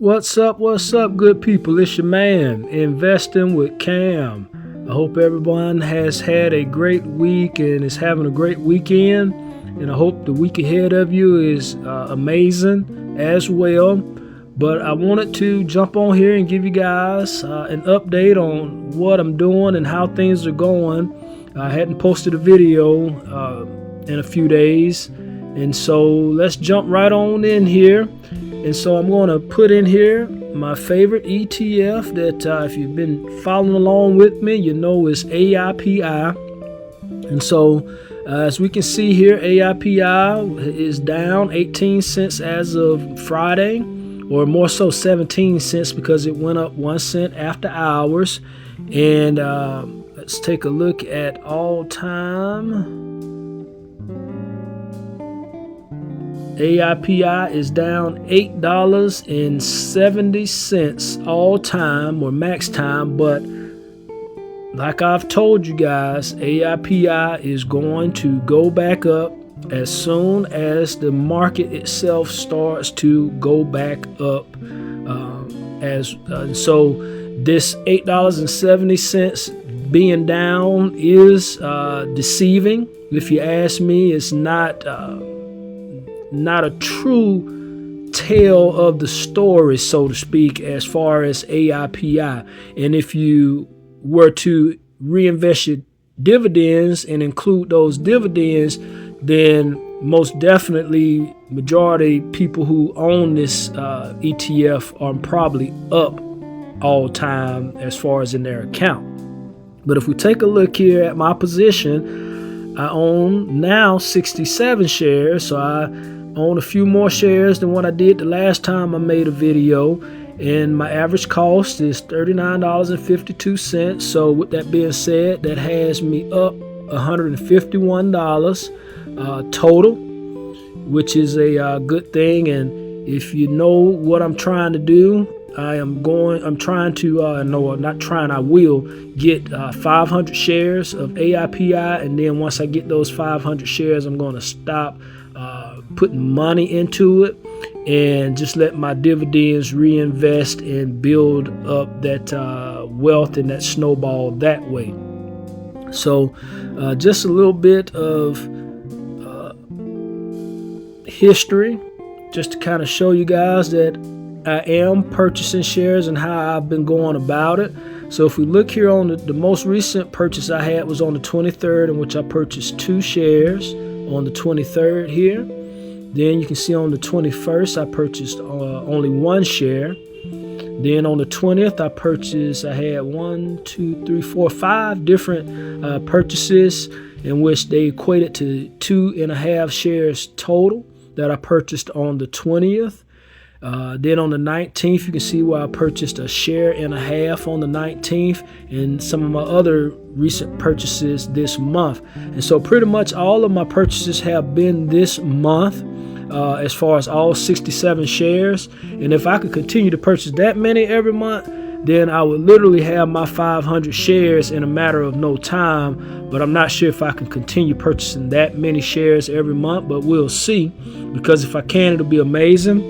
What's up, good people? It's your man, Investing with Cam. I hope everyone has had a great week and is having a great weekend. And I hope the week ahead of you is amazing as well. But I wanted to jump on here and give you guys an update on what I'm doing and how things are going. I hadn't posted a video in a few days. And so let's jump right on in here. And so I'm going to put in here my favorite ETF that if you've been following along with me, you know is AIPI. And so as we can see here, AIPI is down 18 cents as of Friday, or more so 17 cents because it went up 1 cent after hours. And let's take a look at all time. AIPI is down $8.70 all time, or max time, but like I've told you guys, AIPI is going to go back up as soon as the market itself starts to go back up. So this $8.70 being down is deceiving. If you ask me, it's not a true tale of the story, so to speak, as far as AIPI. And if you were to reinvest your dividends and include those dividends, then most definitely majority people who own this ETF are probably up all time as far as in their account. But if we take a look here at my position, I own now 67 shares, so I own a few more shares than what I did the last time I made a video, and my average cost is $39.52. So with that being said, that has me up $151 total, which is a good thing. And if you know what I'm trying to do, I will get 500 shares of AIPI, and then once I get those 500 shares, I'm going to stop putting money into it and just let my dividends reinvest and build up that wealth and that snowball that way. So just a little bit of history just to kind of show you guys that I am purchasing shares and how I've been going about it. So if we look here on the most recent purchase I had was on the 23rd, in which I purchased 2 shares on the 23rd here. Then you can see on the 21st I purchased only 1 share. Then on the 20th I had 5 different purchases, in which they equated to 2.5 shares total that I purchased on the 20th. Then on the 19th, you can see where I purchased 1.5 shares on the 19th, and some of my other recent purchases this month. And so pretty much all of my purchases have been this month, as far as all 67 shares. And if I could continue to purchase that many every month, then I would literally have my 500 shares in a matter of no time. But I'm not sure if I can continue purchasing that many shares every month, but we'll see. Because if I can, it'll be amazing,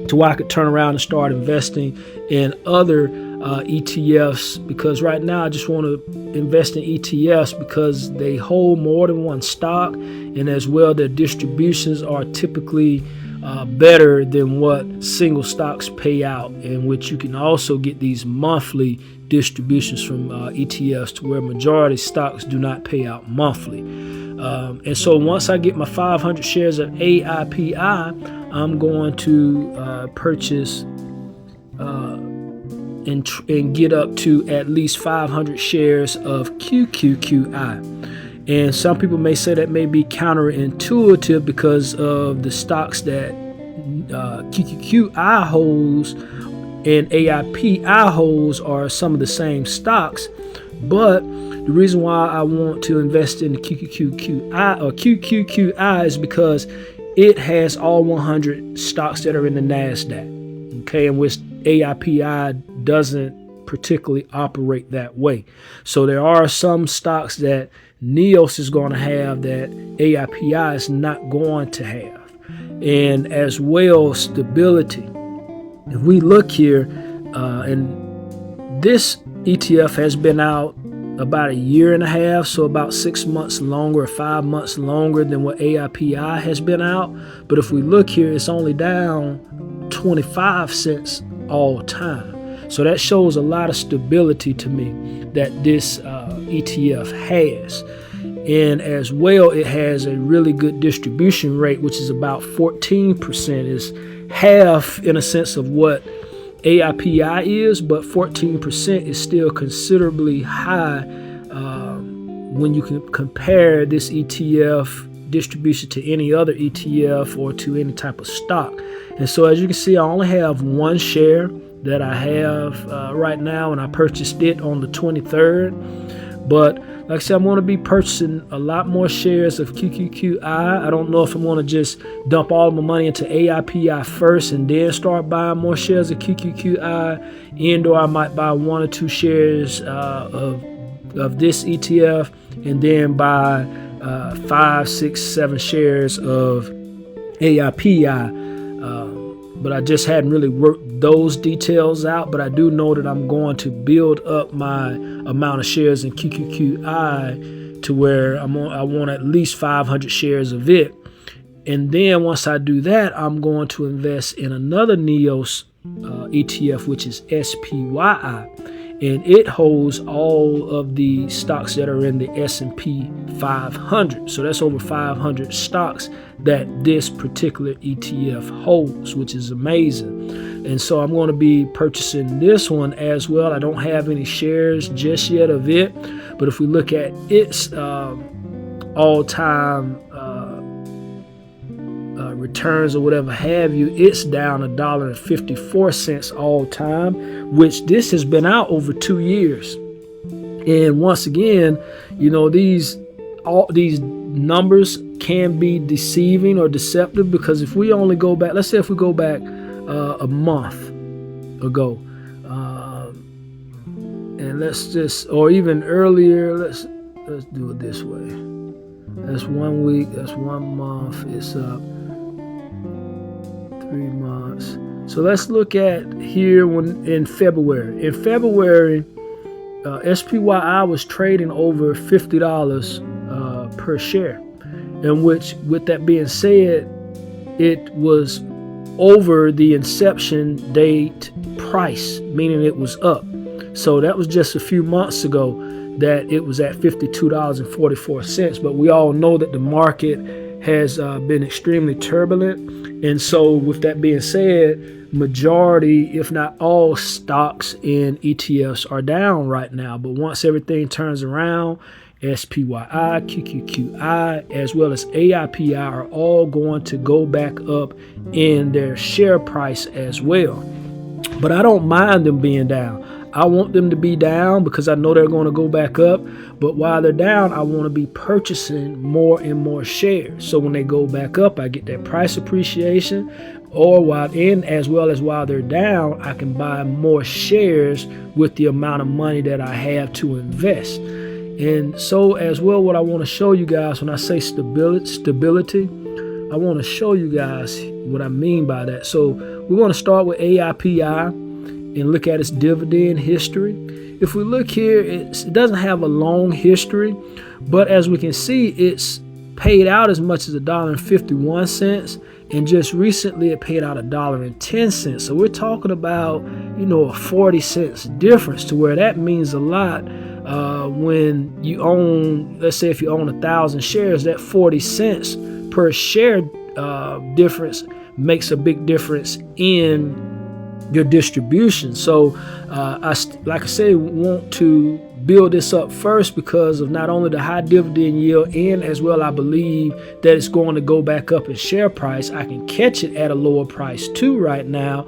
to where I could turn around and start investing in other ETFs, because right now I just want to invest in ETFs because they hold more than one stock, and as well their distributions are typically better than what single stocks pay out, in which you can also get these monthly distributions from ETFs, to where majority stocks do not pay out monthly. And so once I get my 500 shares of AIPI, I'm going to purchase and get up to at least 500 shares of QQQI. And some people may say that may be counterintuitive, because of the stocks that QQQI holds and AIPI holds are some of the same stocks. But the reason why I want to invest in the QQQI is because it has all 100 stocks that are in the NASDAQ, okay, in which AIPI doesn't particularly operate that way. So there are some stocks that NEOS is going to have that AIPI is not going to have. And as well, stability. if we look here, and this ETF has been out about a year and a half, so about 6 months longer or 5 months longer than what AIPI has been out. But if we look here, it's only down 25 cents all time. So that shows a lot of stability to me that this ETF has. And as well, it has a really good distribution rate, which is about 14%. Is half in a sense of what AIPI is, but 14% is still considerably high when you can compare this ETF distribution to any other ETF or to any type of stock. And so as you can see, I only have one share that I have right now, and I purchased it on the 23rd. But like I said, I'm going to be purchasing a lot more shares of QQQI. I don't know if I'm going to just dump all my money into AIPI first and then start buying more shares of QQQI, and or I might buy 1 or 2 shares of this ETF and then buy 5, 6, 7 shares of AIPI. But I just hadn't really worked those details out. But I do know that I'm going to build up my amount of shares in QQQI to where I want at least 500 shares of it. And then once I do that, I'm going to invest in another NEOS ETF, which is SPYI. And it holds all of the stocks that are in the S&P 500. So that's over 500 stocks that this particular ETF holds, which is amazing. And so I'm going to be purchasing this one as well. I don't have any shares just yet of it. But if we look at its all-time returns or whatever have you, it's down $1.54 all time, which this has been out over 2 years. And once again, you know, these numbers can be deceiving or deceptive, because if we only go back, let's say if we go back a month ago, and let's just, or even earlier, let's do it this way. That's 1 week, that's 1 month, it's up 3 months. So let's look at here when in February. In February, SPYI was trading over $50 per share, in which, with that being said, it was over the inception date price, meaning it was up. So that was just a few months ago that it was at $52.44. But we all know that the market has been extremely turbulent. And so with that being said, majority, if not all, stocks and ETFs are down right now. But once everything turns around, SPYI, QQQI, as well as AIPI are all going to go back up in their share price as well. But I don't mind them being down. I want them to be down because I know they're going to go back up. But while they're down, I want to be purchasing more and more shares. So when they go back up, I get that price appreciation. Or while in, as well as while they're down, I can buy more shares with the amount of money that I have to invest. And so as well, what I want to show you guys when I say stability, I want to show you guys what I mean by that. So we're going to start with AIPI and look at its dividend history. If we look here, it doesn't have a long history, but as we can see, it's paid out as much as $1.51, and just recently it paid out $1.10. So we're talking about, you know, a 40 cents difference, to where that means a lot. When you own, let's say if you own 1,000 shares, that 40 cents per share difference makes a big difference in your distribution. So like I say, want to build this up first because of not only the high dividend yield, and as well I believe that it's going to go back up in share price. I can catch it at a lower price too right now,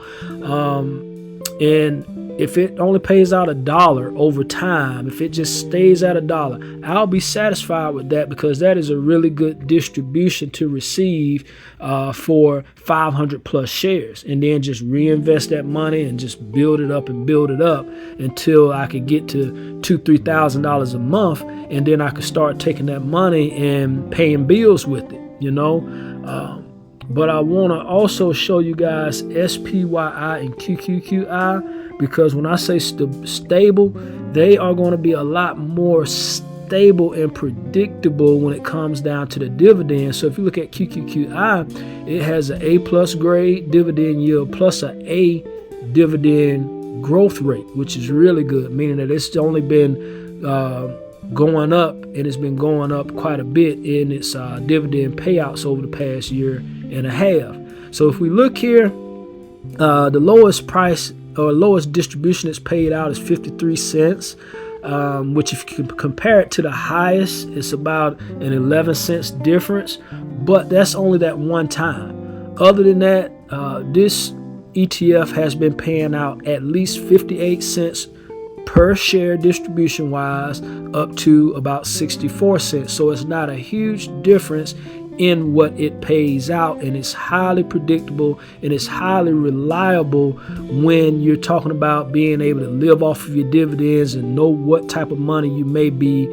and if it only pays out $1 over time, if it just stays at $1, I'll be satisfied with that, because that is a really good distribution to receive for 500 plus shares, and then just reinvest that money and just build it up until I could get to $2,000-$3,000 a month, and then I could start taking that money and paying bills with it, you know. But I want to also show you guys SPYI and QQQI, because when I say stable, they are going to be a lot more stable and predictable when it comes down to the dividend. So if you look at QQQI, it has an A+ grade dividend yield plus an A dividend growth rate, which is really good, meaning that it's only been going up, and it's been going up quite a bit in its dividend payouts over the past year and a half. So if we look here, the lowest price or lowest distribution it's paid out is 53 cents, which if you compare it to the highest, it's about an 11 cents difference, but that's only that one time. Other than that, this ETF has been paying out at least 58 cents per share distribution wise, up to about 64 cents. So it's not a huge difference in what it pays out, and it's highly predictable and it's highly reliable when you're talking about being able to live off of your dividends and know what type of money you may be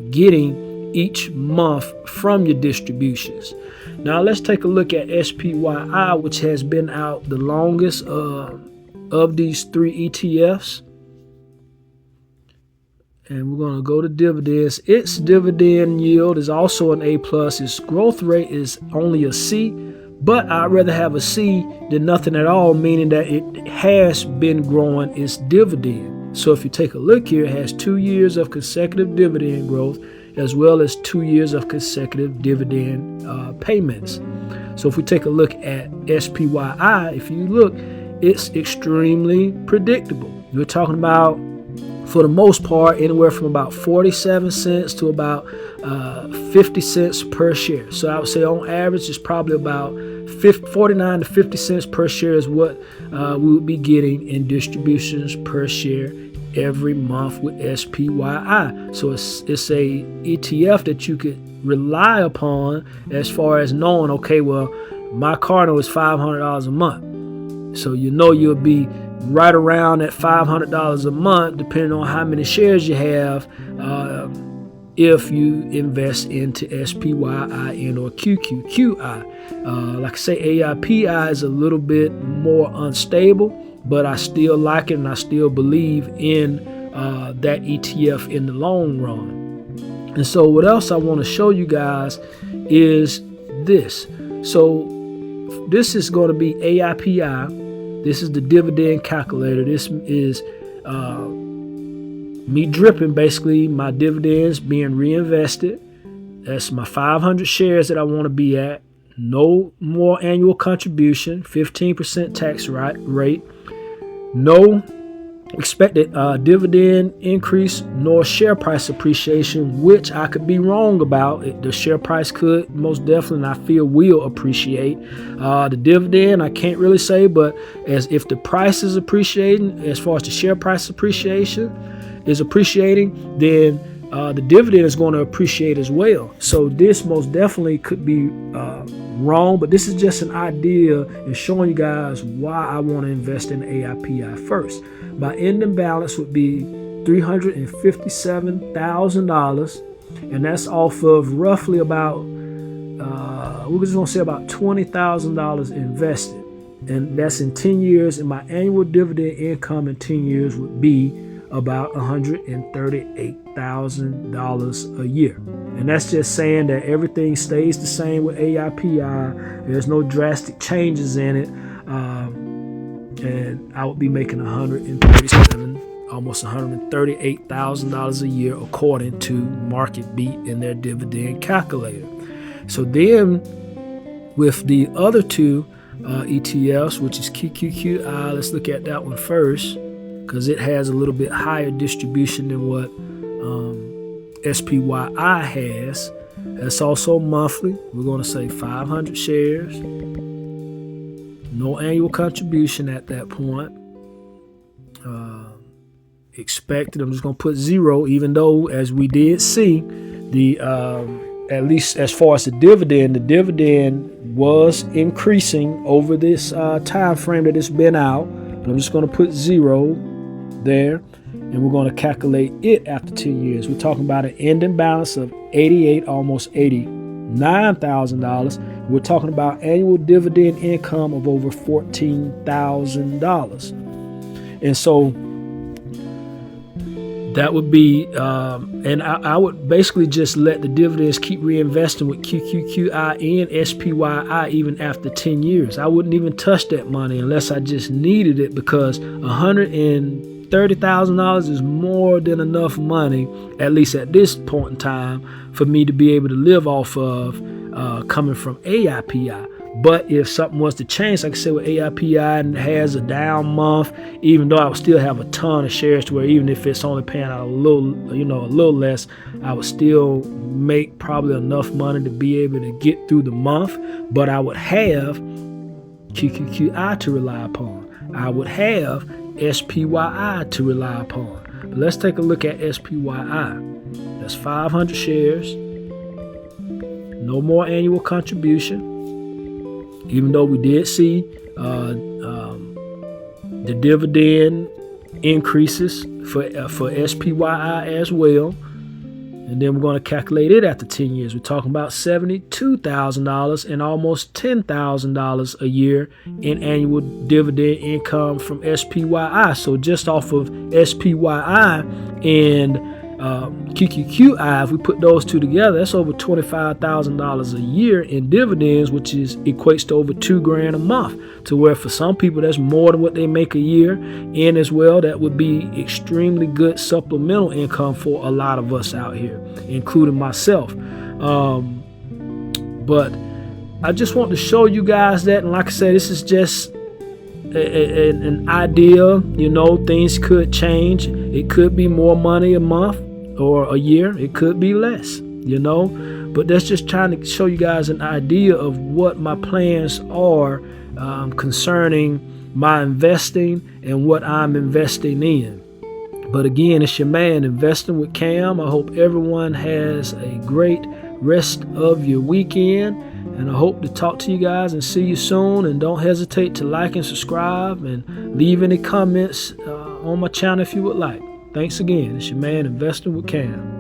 getting each month from your distributions. Now let's take a look at SPYI, which has been out the longest of these three ETFs. And we're going to go to dividends. Its dividend yield is also an A+. Its growth rate is only a C, but I'd rather have a C than nothing at all, meaning that it has been growing its dividend. So if you take a look here, it has 2 years of consecutive dividend growth, as well as 2 years of consecutive dividend payments. So if we take a look at SPYI, if you look, it's extremely predictable. You're talking about, for the most part, anywhere from about 47 cents to about 50 cents per share. So I would say on average, it's probably about 49 to 50 cents per share is what we would be getting in distributions per share every month with SPYI. So it's a ETF that you could rely upon as far as knowing, okay, well, my Cardinal is $500 a month. So you know you'll be right around at $500 a month, depending on how many shares you have, if you invest into SPYI or QQQI. Like I say, AIPI is a little bit more unstable, but I still like it, and I still believe in that ETF in the long run. And so what else I want to show you guys is this. So this is going to be AIPI. This is the dividend calculator. This is me dripping, basically, my dividends being reinvested. That's my 500 shares that I want to be at. No more annual contribution, 15% tax rate. No expected dividend increase nor share price appreciation, which I could be wrong about. The share price could most definitely, and I feel will appreciate. The dividend, I can't really say, but as if the price is appreciating, as far as the share price appreciation is appreciating, then the dividend is going to appreciate as well. So this most definitely could be wrong, but this is just an idea and showing you guys why I want to invest in AIPI first. My ending balance would be $357,000, and that's off of roughly about we're just going to say about $20,000 invested, and that's in 10 years, and my annual dividend income in 10 years would be about $138,000 a year. And that's just saying that everything stays the same with AIPI. There's no drastic changes in it. And I would be making almost $138,000 a year according to Market Beat in their dividend calculator. So then with the other two ETFs, which is QQQI, let's look at that one first, because it has a little bit higher distribution than what SPYI has. That's also monthly. We're going to say 500 shares. No annual contribution at that point. Expected, I'm just going to put 0, even though, as we did see, the at least as far as the dividend was increasing over this time frame that it's been out. But I'm just going to put 0 there, and we're going to calculate it after 10 years. We're talking about an ending balance of 88, almost $80 $9,000. We're talking about annual dividend income of over $14,000. And so that would be, and I would basically just let the dividends keep reinvesting with QQQI and SPYI even after 10 years. I wouldn't even touch that money unless I just needed it, because $130,000 is more than enough money, at least at this point in time, for me to be able to live off of coming from AIPI. But if something was to change, like I said, with AIPI and it has a down month, even though I would still have a ton of shares to where even if it's only paying out a little less, I would still make probably enough money to be able to get through the month. But I would have QQQI to rely upon. I would have SPYI to rely upon. But let's take a look at SPYI. That's 500 shares. No more annual contribution. Even though we did see the dividend increases for SPYI as well. And then we're going to calculate it after 10 years. We're talking about $72,000 and almost $10,000 a year in annual dividend income from SPYI. So just off of SPYI and QQQI, if we put those two together, that's over $25,000 a year in dividends, which equates to over $2,000 a month. To where for some people that's more than what they make a year, and as well that would be extremely good supplemental income for a lot of us out here, including myself. But I just want to show you guys that, and like I said, this is just an idea. Things could change. It could be more money a month or a year. It could be less, but that's just trying to show you guys an idea of what my plans are concerning my investing and what I'm investing in. But again, it's your man, Investing with Cam. I hope everyone has a great rest of your weekend, and I hope to talk to you guys and see you soon. And don't hesitate to like and subscribe and leave any comments on my channel if you would like. Thanks again. It's your man, Investing with Cam.